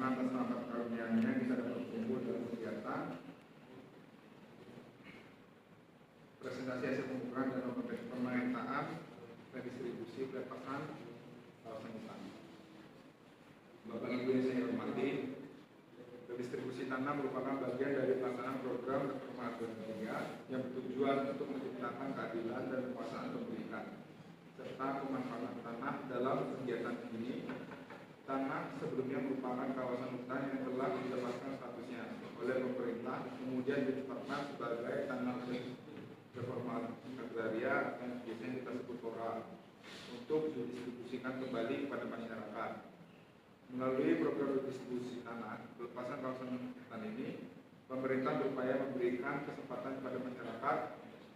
karena atas rahmat karunia-Nya kita dapat berkumpul dalam kegiatan presentasi hasil pengukuran dan pemetaan dan distribusi pelepasan kawasan hutan. Bapak Ibu yang saya hormati, redistribusi tanah merupakan bagian dari pelaksanaan program reforma agraria yang bertujuan untuk menciptakan keadilan dan kekuasaan pemilikan serta pemanfaatan tanah. Dalam kegiatan ini, tanah sebelumnya merupakan kawasan hutan yang telah dilepaskan statusnya oleh pemerintah, kemudian ditetapkan sebagai tanah reforma agraria yang biasanya kita sebut TORA untuk didistribusikan kembali kepada masyarakat. Melalui program redistribusi tanah pelepasan kawasan hutan ini, pemerintah berupaya memberikan kesempatan kepada masyarakat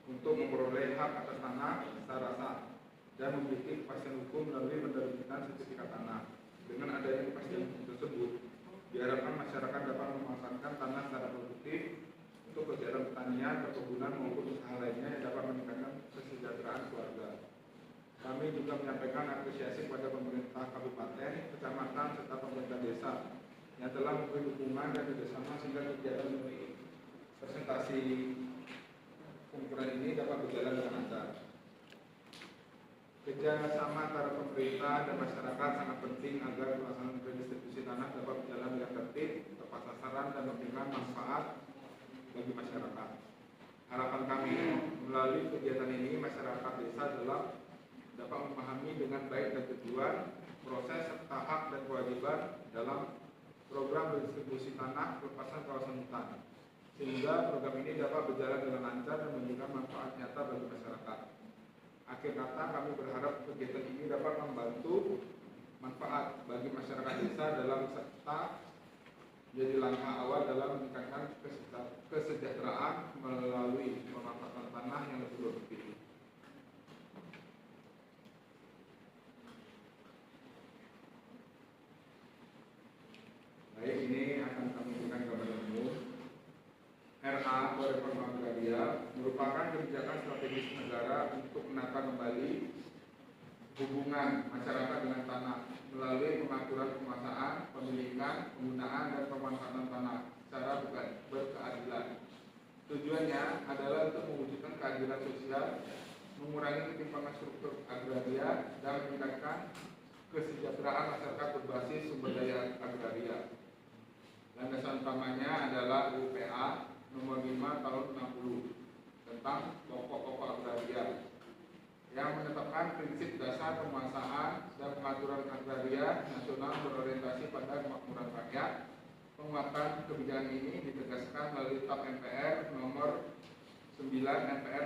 untuk memperoleh hak atas tanah secara sah dan memiliki kepastian hukum melalui penerbitan sertifikat tanah. Dengan adanya kepastian hukum tersebut, diharapkan masyarakat dapat memanfaatkan tanah secara produktif untuk kegiatan pertanian, perkebunan maupun usaha lainnya yang dapat meningkatkan kesejahteraan keluarga. Kami juga menyampaikan apresiasi kepada pemerintah kabupaten, kecamatan, serta pemerintah desa yang telah memberi dukungan dan kerjasama sehingga kegiatan presentasi pengukuran ini dapat berjalan dengan lancar. Kerjasama antara pemerintah dan masyarakat sangat penting agar pelaksanaan redistribusi tanah dapat berjalan dengan tertib, tepat sasaran, dan memberikan manfaat bagi masyarakat. Harapan kami melalui kegiatan ini, masyarakat desa dapat memahami dengan baik dan tujuan, proses, serta hak dan kewajiban dalam program redistribusi tanah pelepasan kawasan hutan, sehingga program ini dapat berjalan dengan lancar dan memberikan manfaat nyata bagi masyarakat. Akhir kata, kami berharap kegiatan ini dapat membantu manfaat bagi masyarakat desa dalam serta menjadi langkah awal dalam meningkatkan kesejahteraan melalui pemanfaatan tanah yang lebih produktif. Baik, ini akan kami berikan kepada umum. RA atau reforma agraria merupakan kebijakan strategis negara untuk menata kembali hubungan masyarakat dengan tanah melalui pengaturan penguasaan, pemilikan, penggunaan, dan pemanfaatan tanah secara berkeadilan. Tujuannya adalah untuk mewujudkan keadilan sosial, mengurangi ketimpangan struktur agraria, dan meningkatkan kesejahteraan masyarakat berbasis sumber daya agraria. Landasan utamanya adalah UPA nomor 5 tahun 60 tentang pokok-pokok agraria yang menetapkan prinsip dasar penguasaan dan pengaturan agraria nasional berorientasi pada kemakmuran rakyat. Penguatan kebijakan ini ditegaskan melalui TAP MPR nomor 9 MPR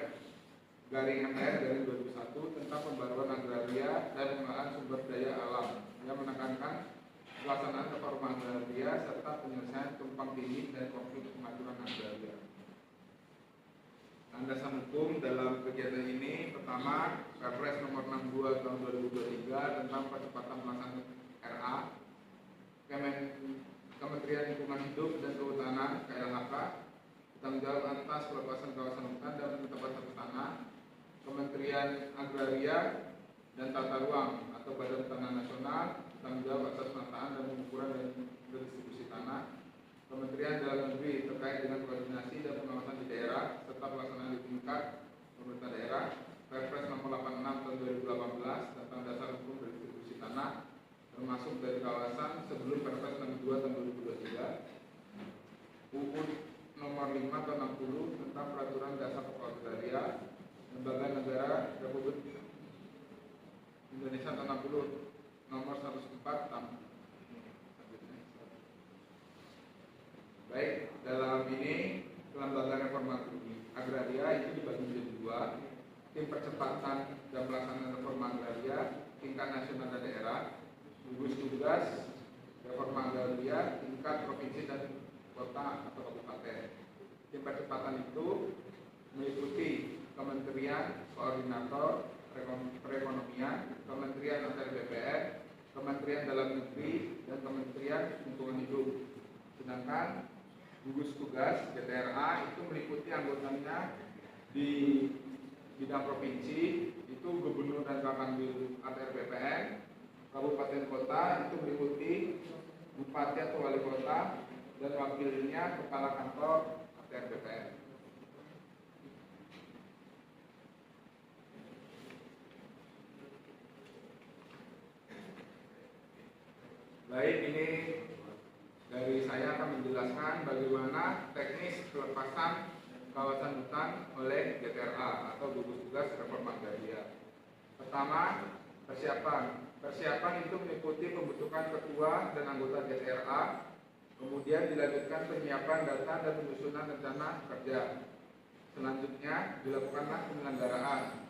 dari 2001 tentang pembaruan agraria dan pengelolaan sumber daya alam yang menekankan pelaksanaan reforma agraria serta penyelesaian tumpang tindih dan konflik pengaturan agraria. Landasan hukum dalam kegiatan ini, pertama, Perpres nomor 62 tahun 2023 tentang percepatan pelaksanaan RA, Kementerian Lingkungan Hidup dan Kehutanan (KLHK), tanggung jawab atas pelepasan kawasan hutan dan penetapan status tanah, Kementerian Agraria dan Tata Ruang atau Badan Tanah Nasional, tanggung jawab atas penataan dan pengukuran dan redistribusi tanah, Kementerian Dalam Negeri terkait dengan koordinasi dan pengawasan di daerah serta pelaksanaan di tingkat pemerintah daerah, Perpres nomor 86 tahun 2018 tentang dasar hukum redistribusi tanah termasuk dari kawasan sebelum Perpres 62 tahun 2023, UU nomor 5 tahun 60 tentang peraturan dasar pokok agraria, Lembaga Negara Republik Indonesia tahun 60 nomor 104 tahun. Baik, dalam ini Lembaga Reforma Agraria itu dibagi menjadi dua, tim percepatan dan pelaksanaan reforma agraria tingkat nasional dan daerah, gugus tugas reforma agraria tingkat provinsi dan kota atau kabupaten. Tim percepatan itu meliputi Kementerian Koordinator Perekonomian, Kementerian Atr BPN, Kementerian Dalam Negeri, dan Kementerian Lingkungan Hidup. Sedangkan gugus tugas GTRA itu meliputi anggotanya di bidang provinsi itu Gubernur dan Kakanwil Atr BPN, Kabupaten Kota itu meliputi Bupati atau Wali anggota dan wakilnya Kepala Kantor ATR BPN. Baik, ini dari saya akan menjelaskan bagaimana teknis pelepasan kawasan hutan oleh GTRA atau Gugus Tugas Reforma Agraria. Pertama, persiapan. Persiapan itu meliputi pembentukan ketua dan anggota GTRA, kemudian dilanjutkan penyiapan data dan penyusunan rencana kerja. Selanjutnya dilakukanlah penyelenggaraan.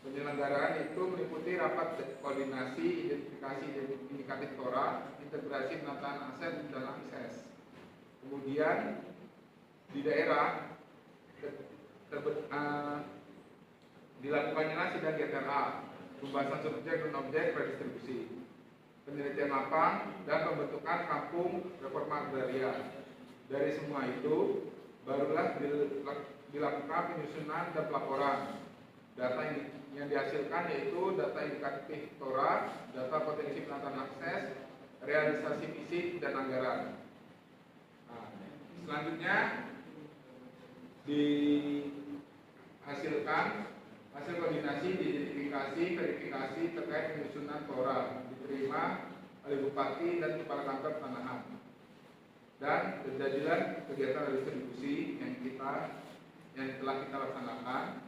Penyelenggaraan itu meliputi rapat koordinasi, identifikasi indikatif TORA, integrasi penataan aset dan akses. Kemudian di daerah dilakukannya sidang GTRA, pembahasan subjek dan objek redistribusi, penelitian lapang, dan pembentukan kampung reforma agraria. Dari semua itu barulah dilakukan penyusunan dan pelaporan. Data yang dihasilkan yaitu data indikatif TORA, data potensi penataan akses, realisasi fisik, dan anggaran. Nah, selanjutnya dihasilkan hasil koordinasi, diidentifikasi, verifikasi terkait penyusunan TORA, diterima oleh Bupati dan Kepala Kantor Tanahan. Dan terjadilah kegiatan redistribusi yang telah kita laksanakan.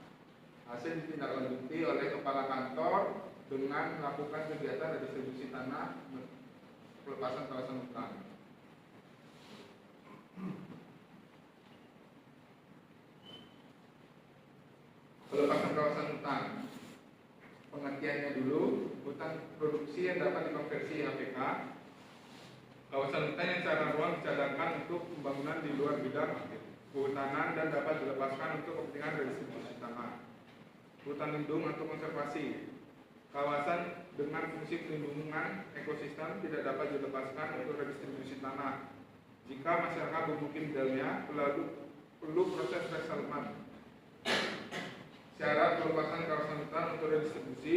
Hasil ditindaklanjuti oleh Kepala Kantor dengan melakukan kegiatan redistribusi tanah pelepasan kawasan hutan. Pelepasan kawasan hutan, pengertiannya dulu, hutan produksi yang dapat dikonversi HPK, kawasan hutan yang secara ruang dicadangkan untuk pembangunan di luar bidang kehutanan dan dapat dilepaskan untuk kepentingan redistribusi tanah. Hutan lindung atau konservasi, kawasan dengan fungsi pelindungan ekosistem tidak dapat dilepaskan untuk redistribusi tanah. Jika masyarakat bermukim di dalamnya, perlu proses resettlement. Syarat pelepasan kawasan hutan untuk redistribusi: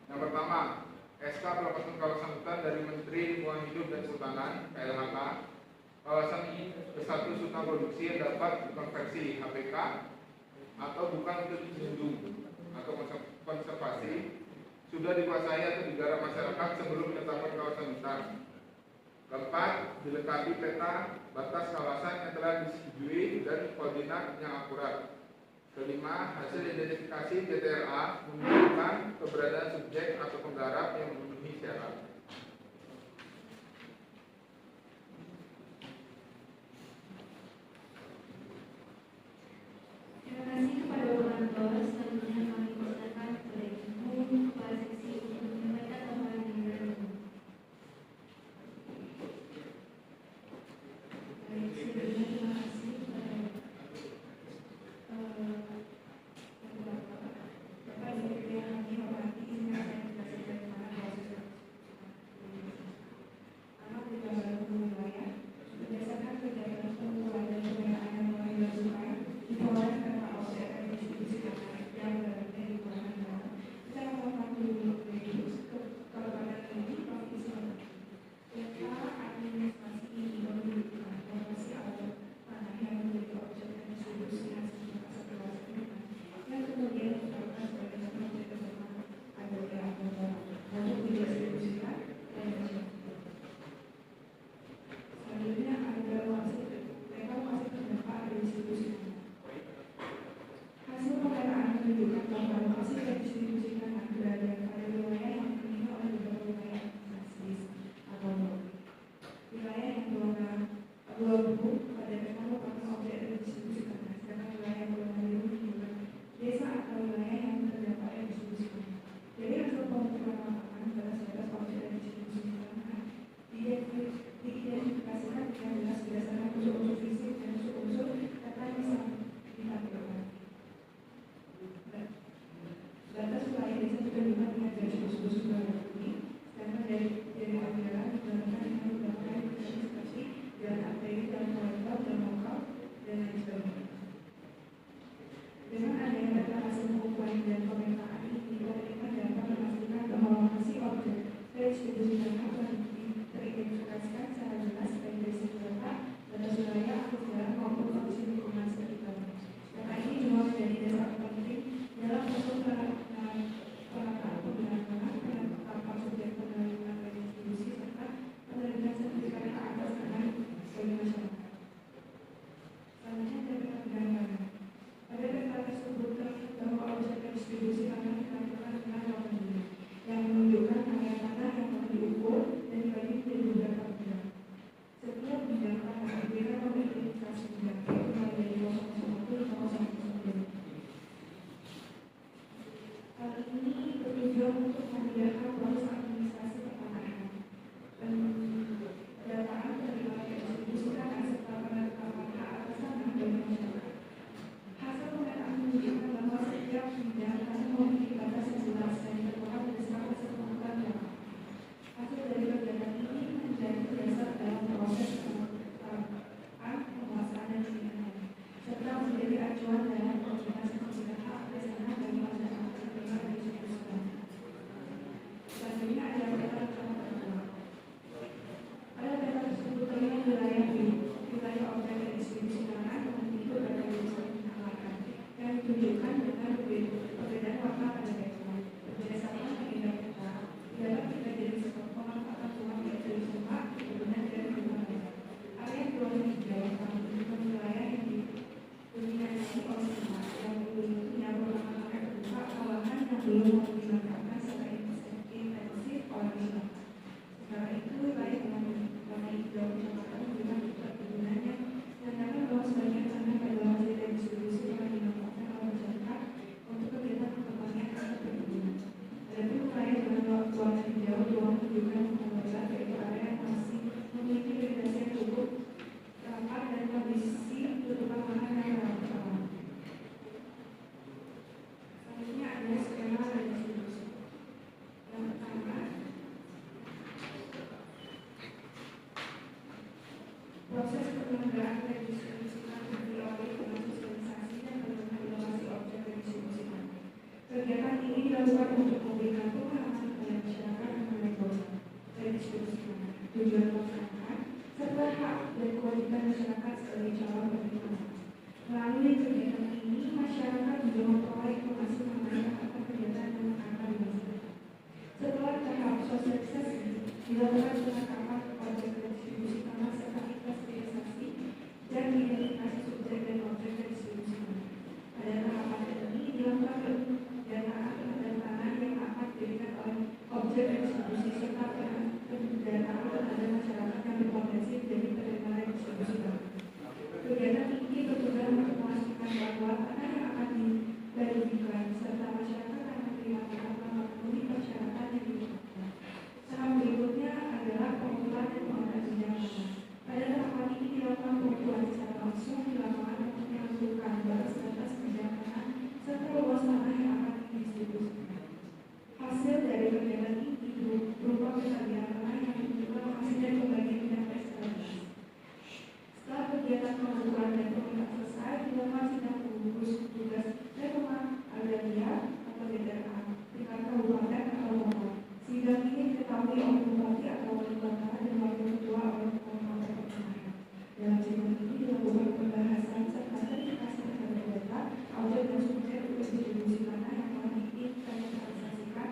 yang pertama, SK pelepasan kawasan hutan dari Menteri Lingkungan Hidup dan Kehutanan (KLHK). Kawasan berstatus hutan produksi yang dapat dikonversi HPK atau bukan untuk dilindung atau konservasi sudah dikuasai atau digarap masyarakat sebelum menetapkan kawasan hutan. Keempat, dilengkapi peta batas kawasan yang telah disetujui dan koordinat yang akurat. Kelima, hasil identifikasi GTRA menunjukkan keberadaan subjek atau penggarap yang memenuhi syarat. Terima kasih kepada Bapak Kantor. Selanjutnya kami persilakan kepada Ibu Kepala Seksi untuk menyampaikan tambahan dengan baik. Sebelumnya terima kasih kepada Bapak Ibu yang kami hormati. Ini saya jelaskan bagaimana proses Proses penyelenggaraan redistribusi tanah diawali dengan sosialisasi dan penemuan lokasi objek redistribusi tanah. Kegiatan ini dilakukan untuk memberikan pemahaman kepada masyarakat mengenai program redistribusi tanah, tujuan pelaksanaan, serta hak dan kewajiban masyarakat sebagai calon penerima tanah. Melalui kegiatan ini, masyarakat juga memperoleh informasi mengenai akan kegiatan yang akan dilaksanakan. Setelah tahap sosialisasi, dilakukan penangkapan objek redistribusi tanah serta investigasi dan identifikasi subjek dan objek redistribusi tanah. Pada tahapan ini dilakukan pendanaan terhadap tanah yang akan diberikan oleh objek redistribusi serta pendanaan terhadap masyarakat yang berpotensi menjadi penerima redistribusi tanah. Kegiatan ini bertujuan untuk memastikan bahwa tanah yang akan dibagikan serta masyarakat yang menerima tanah telah memenuhi persyaratan yang ditetapkan. Tahap berikutnya adalah pengumpulan dan pengelolaan jenjang tanah. Pada tahapan ini dilakukan pengumpulan secara langsung di lapangan untuk menentukan batas jenjang tanah serta luas tanah yang akan didistribusikan. Hasil dari kegiatan ini berupa pencarian tanah yang diduga hasil dari pembagian bidang SLS. Setelah kegiatan pengumpulan dan pengelolaan selesai, dilakukan sidang gugus tugas reforma agraria atau DPRA tingkat kabupaten atau kota. Sidang ini diketahui oleh bupati atau wali kota dan wakil ketua oleh pengelola pertanahan. Dalam sidang ini dilakukan pembahasan serta verifikasi terhadap data, objek dan subjek distribusi tanah yang telah diinventarisasikan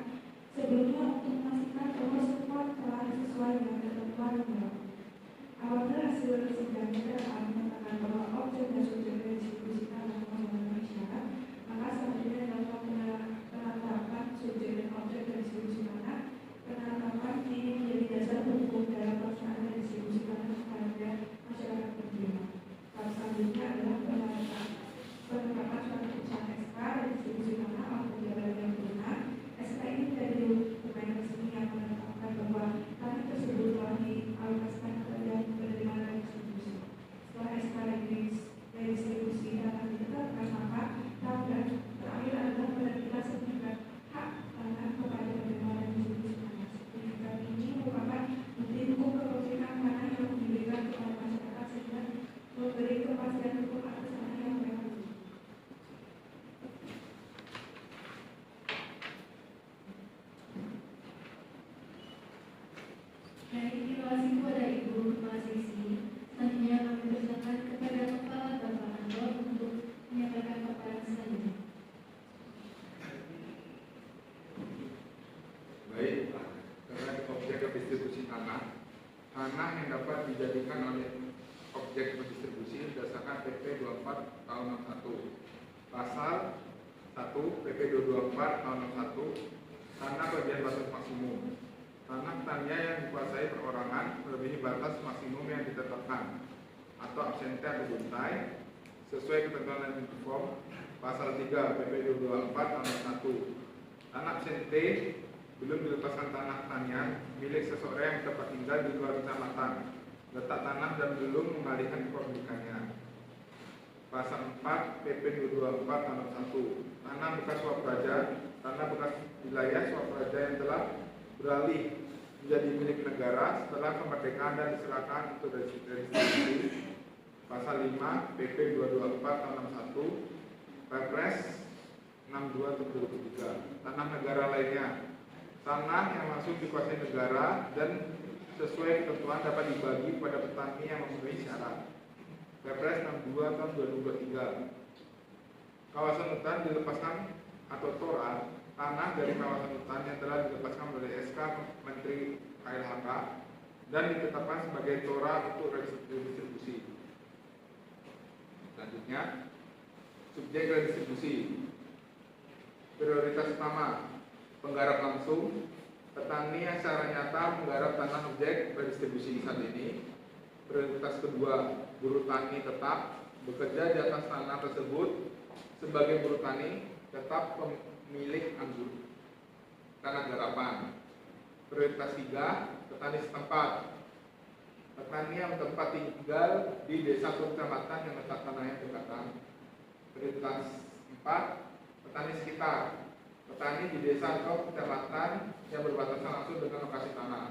sebelumnya untuk memastikan bahwa semua telah sesuai dengan ketentuan yang berlaku. Apabila hasil sidang DPRA menyatakan bahwa objek dan subjek distribusi tanah memenuhi syarat, maka selanjutnya dilakukan penetapan subjek dan objek distribusi tanah. Penetapan ini menjadi dasar hukum dalam pelaksanaan distribusi tanah kepada masyarakat penerima. Tahap selanjutnya adalah penetapan suatu putusan SK distribusi tanah maupun jabatan yang berwenang. SK ini menjadi dokumen resmi yang menetapkan bahwa tanah tersebut telah dialokasikan kepada penerima redistribusi. Setelah SK redistribusi tanah ditetapkan, maka tahap terakhir adalah penerbitan sertifikat hak tanah kepada penerima redistribusi tanah. Sertifikat ini merupakan bukti hukum kepemilikan tanah yang diberikan kepada masyarakat sehingga memberi kepastian hukum atas tanah yang mereka miliki. Dari evaluasi kepada Ibu Kepala Seksi, selanjutnya kami persilakan kepada Kepala Bapak Kantor untuk menyampaikan paparan selanjutnya. Baik, terkait objek distribusi tanah yang dapat dijadikan oleh objek distribusi berdasarkan PP 24 tahun 61. Pasal 1 PP 224 tahun 61, tanah bagian batas maksimum. Tanah tanya yang dikuasai perorangan melebihi batas maksimum yang ditetapkan atau absente atau buntai sesuai ketentuan dan uniform pasal 3 PP 224 tahun 61. Tanah absente belum dilepaskan tanah tanya milik seseorang yang tempat tinggal di luar kecamatan, letak tanah dan belum mengalihkan kepemilikannya. Pasal 4 PP 224 tahun 1, tanah bekas swapraja, tanah bekas wilayah swapraja yang telah beralih menjadi milik negara setelah kemerdekaan dan diserahkan untuk redistribusi. Pasal 5 PP 224 tahun 61, Perpres 62 tahun 2003. Tanah negara lainnya, tanah yang langsung dikuasai negara dan sesuai ketentuan dapat dibagi kepada petani yang memenuhi syarat. Perpres 62 tahun 2023. Kawasan hutan dilepaskan atau TORA, tanah dari kawasan hutan yang telah dilepaskan oleh SK Menteri KLHK dan ditetapkan sebagai TORA untuk redistribusi. Selanjutnya, subjek redistribusi. Prioritas utama, penggarap langsung, petani yang secara nyata menggarap tanah objek redistribusi saat ini. Prioritas kedua, buruh tani tetap bekerja di atas tanah tersebut sebagai buruh tani tetap pemilik anggur tanah garapan. Prioritas 3, petani setempat. Petani yang tempat tinggal di desa atau kecamatan yang letak tanahnya berdekatan. Prioritas 4, petani sekitar. Petani di desa atau kecamatan yang berbatasan langsung dengan lokasi tanah.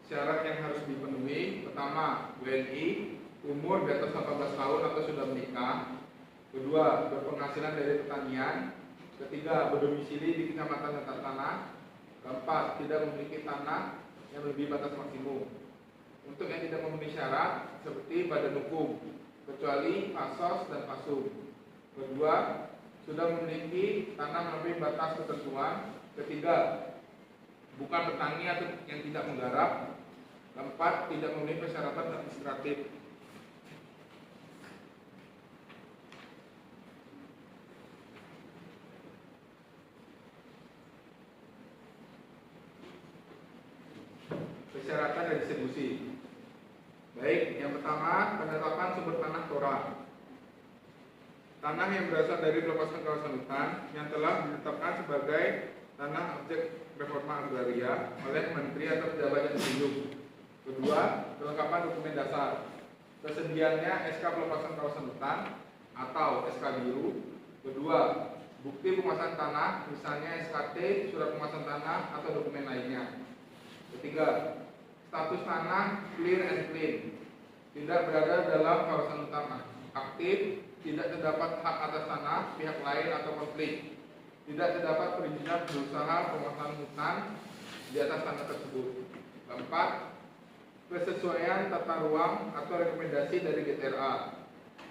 syarat yang harus dipenuhi. Pertama, WNI, umur di atas 18 tahun atau sudah menikah. Kedua, berpenghasilan dari pertanian. Ketiga, berdomisili di kecamatan dan tanah. Keempat, tidak memiliki tanah yang melebihi batas maksimum. Untuk yang tidak memenuhi syarat seperti badan hukum, kecuali pasos dan pasum. Kedua, sudah memiliki tanah melebihi batas ketentuan. Ketiga, bukan petani atau yang tidak menggarap. Keempat, tidak memenuhi persyaratan administratif. Persyaratan dan distribusi. Baik, yang pertama, penetapan sumber tanah TORA. Tanah yang berasal dari pelepasan kawasan hutan yang telah ditetapkan sebagai tanah objek reforma agraria oleh menteri atau pejabat yang ditunjuk. Kedua, kelengkapan dokumen dasar. Tersedianya SK pelepasan kawasan hutan atau SK biru. Kedua, bukti pemasan tanah, misalnya SKT, surat pemasan tanah atau dokumen lainnya. Ketiga, status tanah clear and clean, tidak berada dalam kawasan hutan aktif, tidak terdapat hak atas tanah pihak lain atau konflik, tidak terdapat perizinan berusaha pemasangan hutan di atas tanah tersebut. Keempat, kesesuaian tata ruang atau rekomendasi dari GTRA.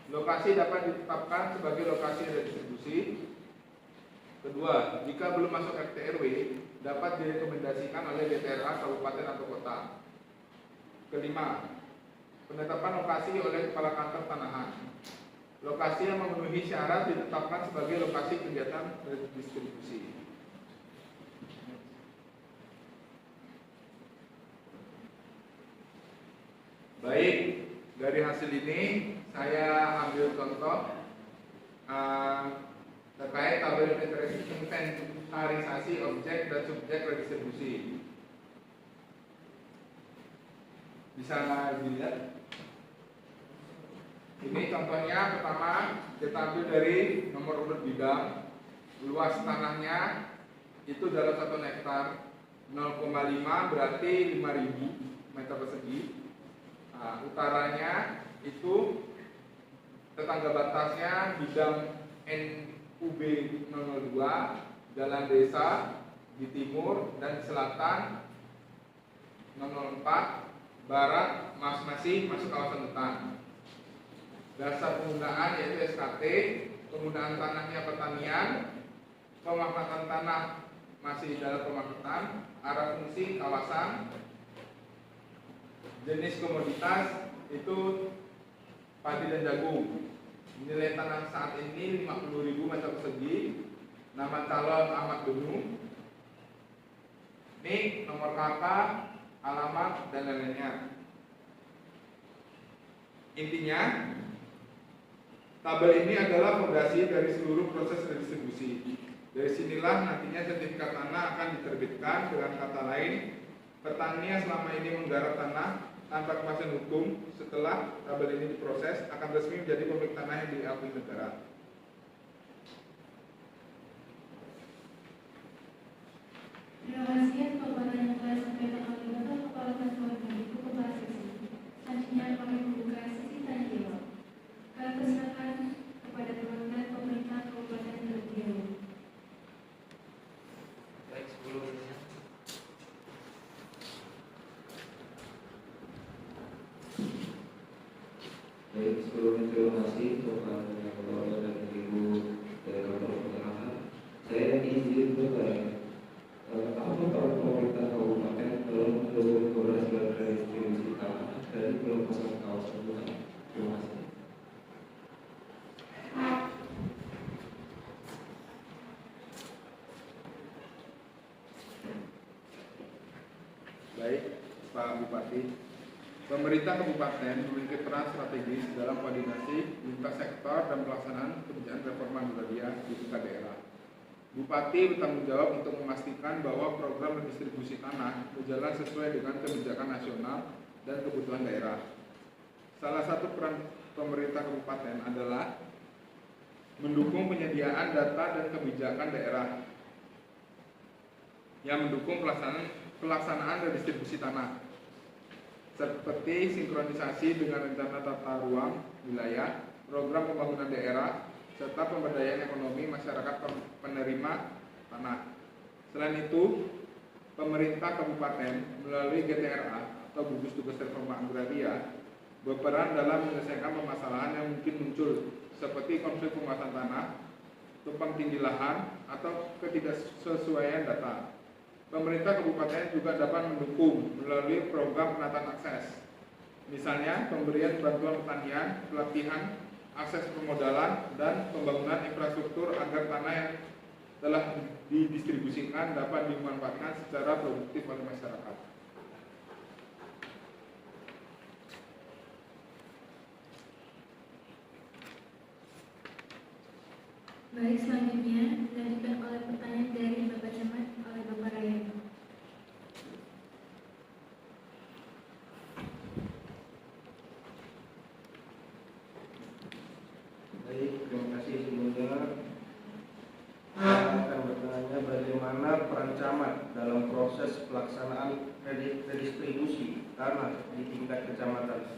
Lokasi dapat ditetapkan sebagai lokasi redistribusi. Kedua, jika belum masuk RT RW, dapat direkomendasikan oleh GTRA kabupaten atau kota. Kelima, penetapan lokasi oleh kepala kantor tanahan. Lokasi yang memenuhi syarat ditetapkan sebagai lokasi kegiatan redistribusi. Baik, dari hasil ini saya ambil contoh terkait tabel inventarisasi objek dan subjek redistribusi. Bisa dilihat. Ini contohnya, pertama kita ambil dari nomor urut bidang. Luas tanahnya itu dalam 1 hektar 0,5 berarti 5.000 meter persegi. Nah, utaranya itu tetangga batasnya bidang NUB 002, Jalan Desa di timur, dan di selatan 004 barat masih masuk kawasan hutan. Dasar penggunaan yaitu SKT, penggunaan tanahnya pertanian, pemanfaatan tanah masih dalam pemanfaatan, arah fungsi kawasan, jenis komoditas itu padi dan jagung. Nilai tanah saat ini 50.000 meter persegi. Nama calon Ahmad Benu, nik, nomor KK, alamat, dan lain-lainnya. Intinya, tabel ini adalah fondasi dari seluruh proses redistribusi. Dari sinilah nantinya sertifikat tanah akan diterbitkan. Dengan kata lain, petani yang selama ini menggarap tanah tanpa kepastian hukum, setelah tabel ini diproses akan resmi menjadi pemilik tanah yang diakui negara. Terima kasih atas paparan yang telah disampaikan oleh Bapak Kepala Kantor dan Ibu Kepala Seksi. Selanjutnya kami membuka sesi tanya jawab. Kami persilakan kepada perwakilan pemerintah Kabupaten Riau. Baik, sebelumnya terima kasih kepada Bapak dan Ibu dari kantor pemerintah. Saya izin bertanya, apa peran pemerintah kabupaten dalam mendukung keberhasilan redistribusi tanah dari pelepasan kawasan hutan? Terima kasih. Baik, Pak Bupati, pemerintah kabupaten memiliki peran strategis dalam koordinasi lintas sektor dan pelaksanaan kebijakan reforma agraria di tingkat daerah. Bupati bertanggung jawab untuk memastikan bahwa program redistribusi tanah berjalan sesuai dengan kebijakan nasional dan kebutuhan daerah. Salah satu peran pemerintah kabupaten adalah mendukung penyediaan data dan kebijakan daerah yang mendukung pelaksanaan redistribusi tanah. seperti sinkronisasi dengan rencana tata ruang wilayah, program pembangunan daerah, serta pemberdayaan ekonomi masyarakat penerima tanah. Selain itu, pemerintah kabupaten melalui GTRA atau Gugus Tugas Reforma Agraria berperan dalam menyelesaikan permasalahan yang mungkin muncul seperti konflik penguasaan tanah, tumpang tindih lahan, atau ketidaksesuaian data. Pemerintah kabupaten juga dapat mendukung melalui program penataan akses, misalnya pemberian bantuan pertanian, pelatihan, akses permodalan, dan pembangunan infrastruktur agar tanah yang telah didistribusikan dapat dimanfaatkan secara produktif oleh masyarakat. Baik, selanjutnya dilanjutkan oleh pertanyaan dari Bapak Camat oleh Bapak Rayani. Baik, terima kasih sebelumnya. Saya akan bertanya bagaimana peran camat dalam proses pelaksanaan redistribusi tanah di tingkat kecamatan.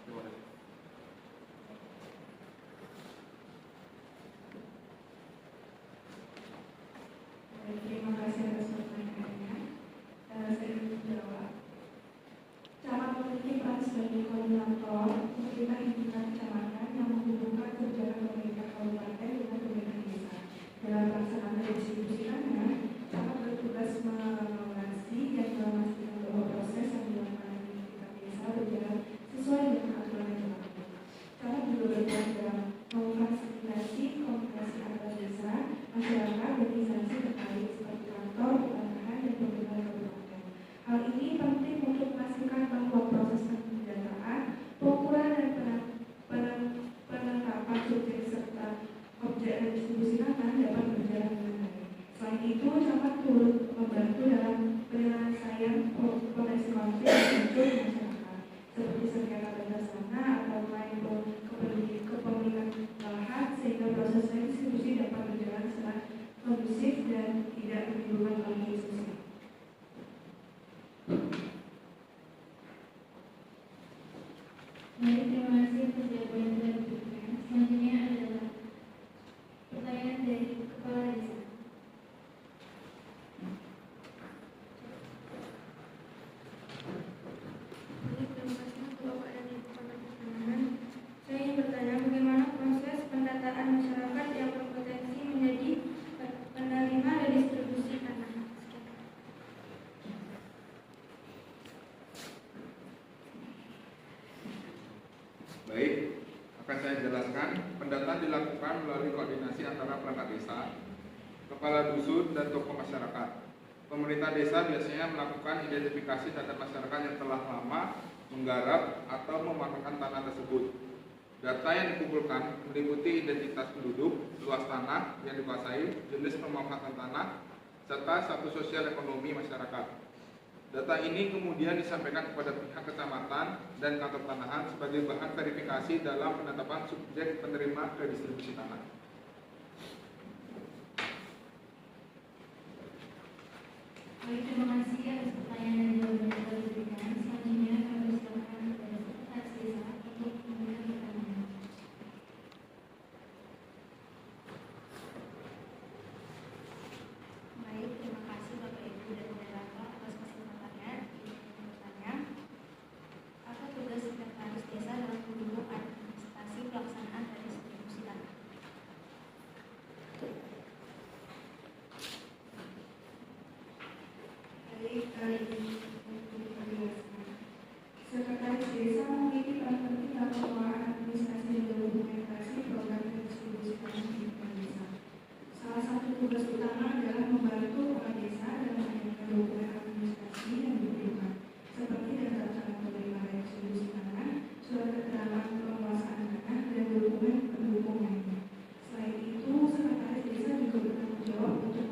Terima kasih. Terima kasih atas pertanyaannya. Saya ingin menjawab. Camat memiliki peran sebagai koordinator pemerintah di tingkat kecamatan yang menghubungkan jajaran pemerintah kabupaten dengan pemerintah desa. Dalam pelaksanaan redistribusi tanah, camat bertugas mengawasi dan memastikan bahwa proses yang dilakukan di tingkat desa berjalan sesuai dengan aturan yang berlaku. Camat juga berperan dalam memfasilitasi komunikasi antar desa, masyarakat, organisasi terkait seperti kantor, pertanahan, dan pemerintah kabupaten. Hal ini penting untuk memastikan bahwa proses pendataan, pengukuran, dan penetapan subjek serta objek redistribusi tanah dapat berjalan dengan baik. Selain itu, camat turut membantu dalam penyelesaian potensi konflik yang muncul di masyarakat, seperti sengketa batas tanah atau lain kepemilikan lahan, sehingga proses redistribusi dapat berjalan secara kondusif dan tidak menimbulkan konflik sosial. Baik, terima kasih atas jawaban yang telah diberikan. Selanjutnya adalah pertanyaan dari Kepala Desa. Baik, terima kasih untuk Bapak dan Ibu pada pertanyaan. Saya ingin bertanya bagaimana proses pendataan masyarakat yang berpotensi menjadi penerima redistribusi tanah. Baik, akan saya jelaskan. Pendataan dilakukan melalui koordinasi antara perangkat desa, kepala dusun, dan tokoh masyarakat. Pemerintah desa biasanya melakukan identifikasi terhadap masyarakat yang telah lama menggarap atau memanfaatkan tanah tersebut. Data yang dikumpulkan meliputi identitas penduduk, luas tanah yang dikuasai, jenis pemanfaatan tanah, serta status sosial ekonomi masyarakat. Data ini kemudian disampaikan kepada pihak kecamatan dan kantor tanahan sebagai bahan verifikasi dalam penetapan subjek penerima redistribusi tanah. Baik, terima kasih atas pertanyaan dan jawaban yang telah diberikan. Selanjutnya kami persilakan kepada Sekretaris Desa untuk memberikan pertanyaan. Baik, terima kasih Bapak Ibu dan moderator atas kesempatannya bertanya. Apa tugas Sekretaris Desa dalam mendukung administrasi pelaksanaan redistribusi tanah? Baik, kali ini untuk dijelaskan. Sekretaris Desa memiliki peran penting dalam pengelolaan administrasi dan dokumentasi program redistribusi tanah di tingkat desa. Salah satu tugas utama adalah membantu kepala desa dalam menyiapkan dokumen administrasi yang diperlukan, seperti data cara penerima redistribusi tanah, surat keterangan penguasaan tanah, dan dokumen pendukung lainnya. Selain itu, sekretaris desa juga bertanggung jawab untuk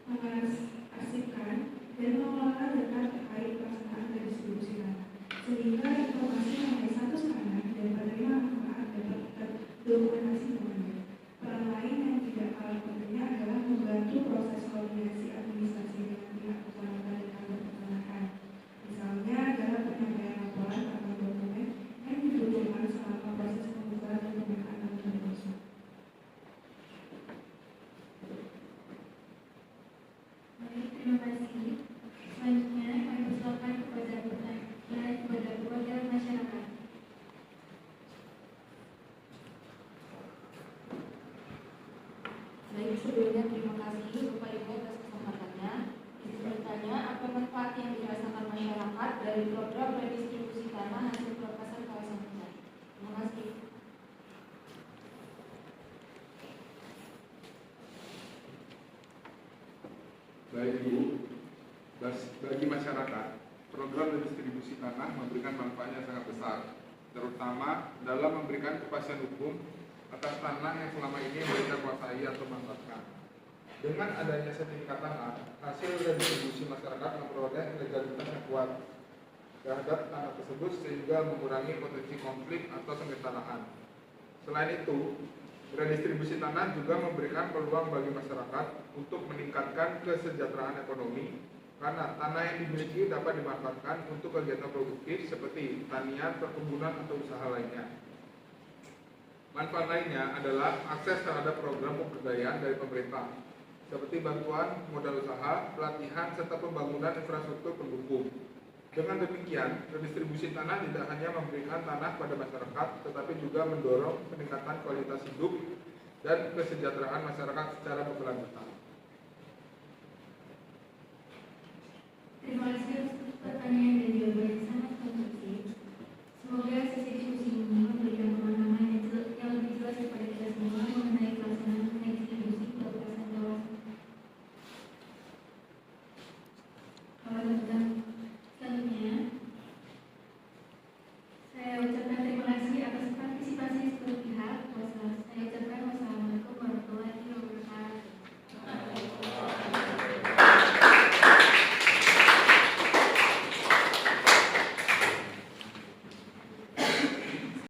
mengarsipkan dan mengelola data terkait pelaksanaan redistribusi tanah, sehingga informasi mengenai status tanah dan penerima manfaat dapat terdokumentasi dengan baik. Peran lain yang tidak kalah pentingnya adalah membantu proses koordinasi administrasi dengan pihak kecamatan dan kantor pertanahan, misalnya dalam penyampaian dari program redistribusi tanah hasil pelepasan kawasan hutan. Terima kasih. Baik Ibu, bagi masyarakat, program redistribusi tanah memberikan manfaat yang sangat besar, terutama dalam memberikan kepastian hukum atas tanah yang selama ini mereka kuasai atau manfaatkan. Dengan adanya sertifikat tanah, hasil redistribusi masyarakat memperoleh legalitas yang kuat terhadap tanah tersebut sehingga mengurangi potensi konflik atau sengketa lahan. Selain itu, redistribusi tanah juga memberikan peluang bagi masyarakat untuk meningkatkan kesejahteraan ekonomi karena tanah yang dimiliki dapat dimanfaatkan untuk kegiatan produktif seperti tanian, perkebunan, atau usaha lainnya. Manfaat lainnya adalah akses terhadap program pemberdayaan dari pemerintah, seperti bantuan modal usaha, pelatihan, serta pembangunan infrastruktur pendukung. Dengan demikian, redistribusi tanah tidak hanya memberikan tanah pada masyarakat, tetapi juga mendorong peningkatan kualitas hidup dan kesejahteraan masyarakat secara berkelanjutan. Terima kasih atas pertanyaan dan jawaban yang sangat konstruktif. Semoga sesi diskusi ini memberikan pemahaman yang lebih jelas kepada kita semua mengenai pelaksanaan redistribusi pelepasan kawasan